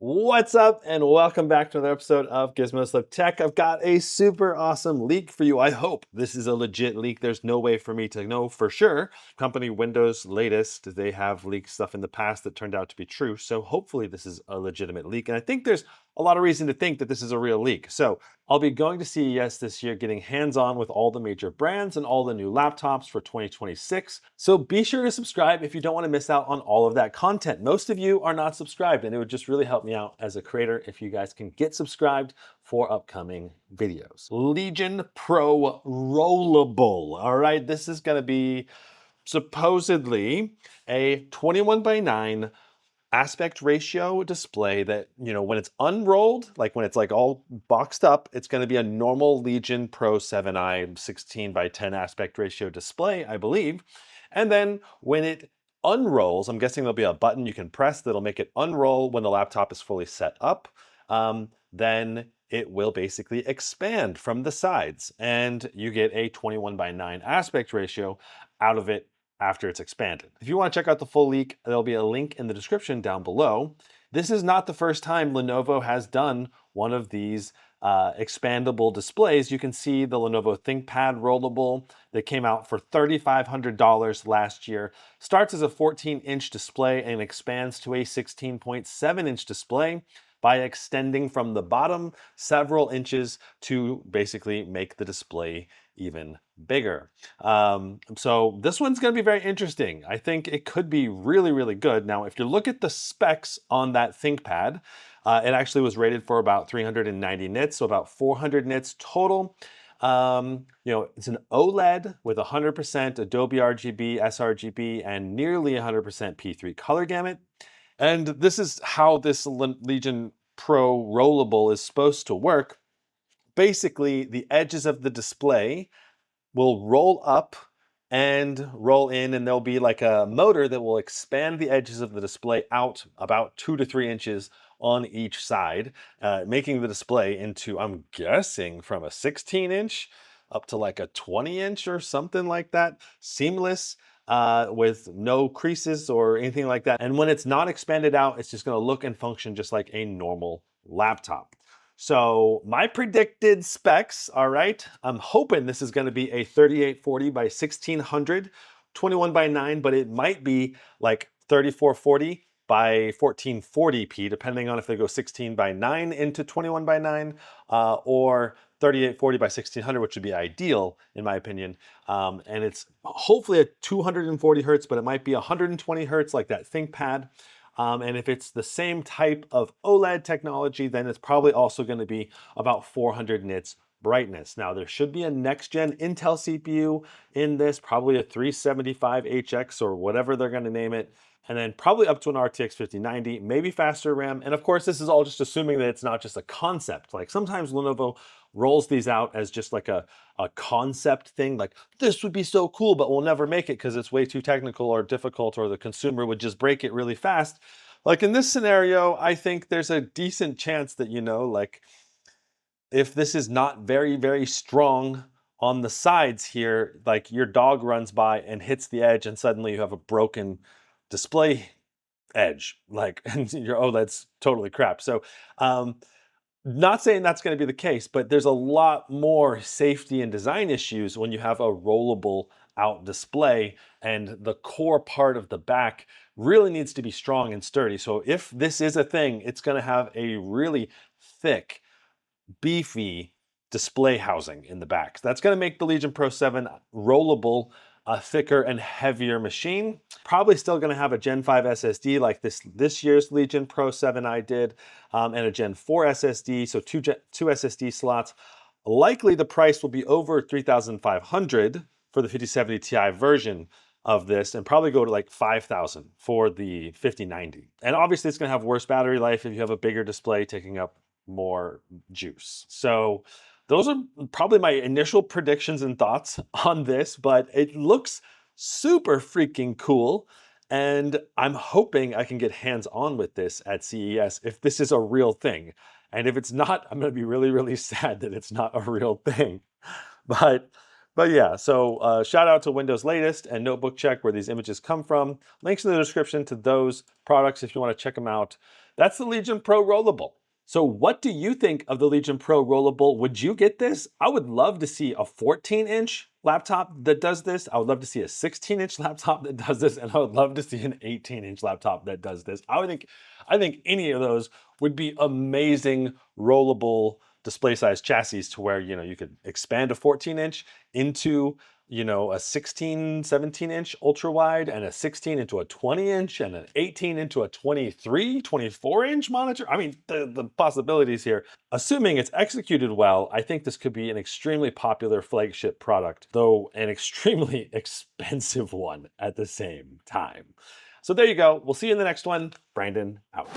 What's up, and welcome back to another episode of Gizmo Slip Tech. I've got a super awesome leak for you. I hope this is a legit leak. There's no way for me to know for sure. Company Windows latest, they have leaked stuff in the past that turned out to be true. So hopefully this is a legitimate leak. And I think there's a lot of reason to think that this is a real leak. So I'll be going to CES this year, getting hands-on with all the major brands and all the new laptops for 2026. So be sure to subscribe if you don't want to miss out on all of that content. Most of you are not subscribed, and it would just really help me out as a creator if you guys can get subscribed for upcoming videos. Legion Pro Rollable. All right, this is going to be supposedly a 21:9 aspect ratio display that, when it's unrolled, like when it's like all boxed up, it's going to be a normal Legion Pro 7i 16:10 aspect ratio display, I believe. And then when it unrolls, I'm guessing there'll be a button you can press that'll make it unroll when the laptop is fully set up. Then it will basically expand from the sides and you get a 21:9 aspect ratio out of it after it's expanded. If you want to check out the full leak, there'll be a link in the description down below. This is not the first time Lenovo has done one of these expandable displays. You can see the Lenovo ThinkPad Rollable that came out for $3,500 last year. Starts as a 14-inch display and expands to a 16.7-inch display by extending from the bottom several inches to basically make the display even bigger. So this one's going to be very interesting. I think it could be really, really good. Now, if you look at the specs on that ThinkPad, it actually was rated for about 390 nits, so about 400 nits total. It's an OLED with 100% Adobe RGB, sRGB, and nearly 100% P3 color gamut. And this is how this Legion Pro Rollable is supposed to work. Basically, the edges of the display will roll up and roll in, and there'll be like a motor that will expand the edges of the display out about 2 to 3 inches on each side, making the display into, I'm guessing, from a 16-inch up to like a 20-inch or something like that, seamless, with no creases or anything like that. And when it's not expanded out, it's just going to look and function just like a normal laptop. So my predicted specs, all right, I'm hoping this is going to be a 3840 by 1600, 21:9, but it might be like 3440 by 1440p, depending on if they go 16:9 into 21:9, or 3840 by 1600, which would be ideal in my opinion. And it's hopefully a 240 hertz, but it might be 120 hertz like that ThinkPad. And if it's the same type of OLED technology, then it's probably also going to be about 400 nits brightness. Now, there should be a next-gen Intel CPU in this, probably a 375HX or whatever they're going to name it, and then probably up to an RTX 5090, maybe faster RAM. And of course, this is all just assuming that it's not just a concept. Like sometimes Lenovo rolls these out as just like a concept thing, like this would be so cool, but we'll never make it because it's way too technical or difficult, or the consumer would just break it really fast. Like in this scenario, I think there's a decent chance that, like if this is not very, very strong on the sides here, like your dog runs by and hits the edge and suddenly you have a broken display edge, like, and your OLED's totally crap. So, not saying that's going to be the case, but there's a lot more safety and design issues when you have a rollable out display, and the core part of the back really needs to be strong and sturdy. So if this is a thing, it's going to have a really thick, beefy display housing in the back. That's going to make the Legion Pro 7 rollable a thicker and heavier machine. Probably still going to have a Gen 5 SSD like this year's Legion Pro 7i did, and a Gen 4 SSD, so two SSD slots. Likely the price will be over $3,500 for the 5070 Ti version of this, and probably go to like $5,000 for the 5090. And obviously it's going to have worse battery life if you have a bigger display taking up more juice. So those are probably my initial predictions and thoughts on this, but it looks super freaking cool. And I'm hoping I can get hands-on with this at CES if this is a real thing. And if it's not, I'm going to be really, really sad that it's not a real thing. But yeah, so shout out to Windows Latest and Notebook Check where these images come from. Links in the description to those products if you want to check them out. That's the Legion Pro Rollable. So what do you think of the Legion Pro Rollable? Would you get this? I would love to see a 14-inch laptop that does this. I would love to see a 16-inch laptop that does this, and I would love to see an 18-inch laptop that does this. I think any of those would be amazing rollable display size chassis to where, you could expand a 14-inch into a 16, 17-inch ultra wide, and a 16 into a 20-inch, and an 18 into a 23, 24-inch monitor. I mean, the possibilities here. Assuming it's executed well, I think this could be an extremely popular flagship product, though an extremely expensive one at the same time. So there you go. We'll see you in the next one. Brandon out.